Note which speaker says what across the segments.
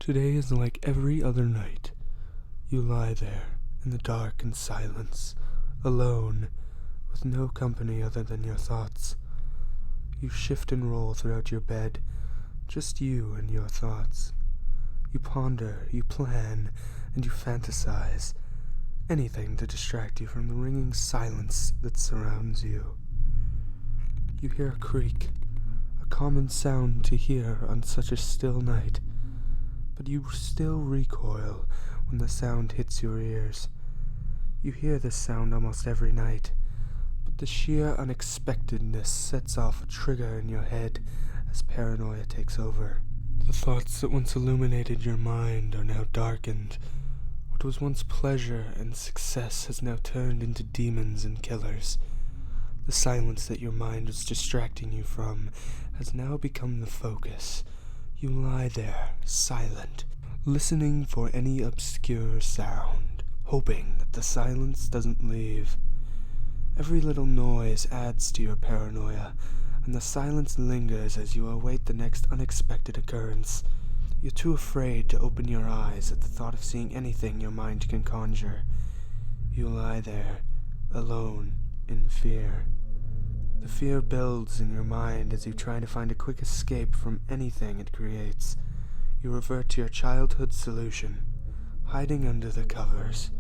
Speaker 1: Today is like every other night. You lie there, in the dark and silence, alone, with no company other than your thoughts. You shift and roll throughout your bed, just you and your thoughts. You ponder, you plan, and you fantasize. Anything to distract you from the ringing silence that surrounds you. You hear a creak, a common sound to hear on such a still night, but you still recoil when the sound hits your ears. You hear this sound almost every night, but the sheer unexpectedness sets off a trigger in your head as paranoia takes over. The thoughts that once illuminated your mind are now darkened. What was once pleasure and success has now turned into demons and killers. The silence that your mind was distracting you from has now become the focus. You lie there, silent, listening for any obscure sound, hoping that the silence doesn't leave. Every little noise adds to your paranoia, and the silence lingers as you await the next unexpected occurrence. You're too afraid to open your eyes at the thought of seeing anything your mind can conjure. You lie there, alone, in fear. The fear builds in your mind as you try to find a quick escape from anything it creates. You revert to your childhood solution, hiding under the covers.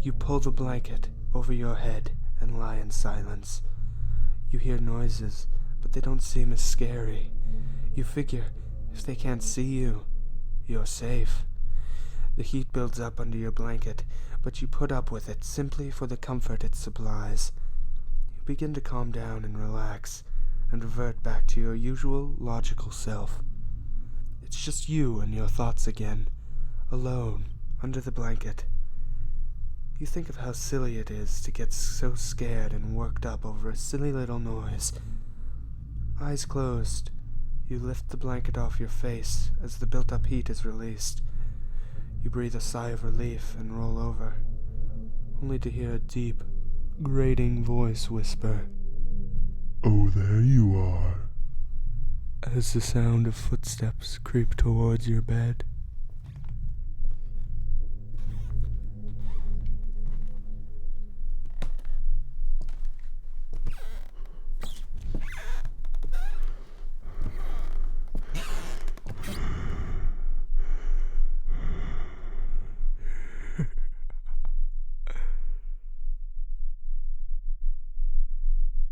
Speaker 1: You pull the blanket over your head and lie in silence. You hear noises, but they don't seem as scary. You figure, if they can't see you, you're safe. The heat builds up under your blanket, but you put up with it simply for the comfort it supplies. You begin to calm down and relax, and revert back to your usual logical self. It's just you and your thoughts again, alone, under the blanket. You think of how silly it is to get so scared and worked up over a silly little noise. Eyes closed, you lift the blanket off your face as the built-up heat is released. You breathe a sigh of relief and roll over, only to hear a deep, grating voice whisper, "Oh, there you are," as the sound of footsteps creep towards your bed.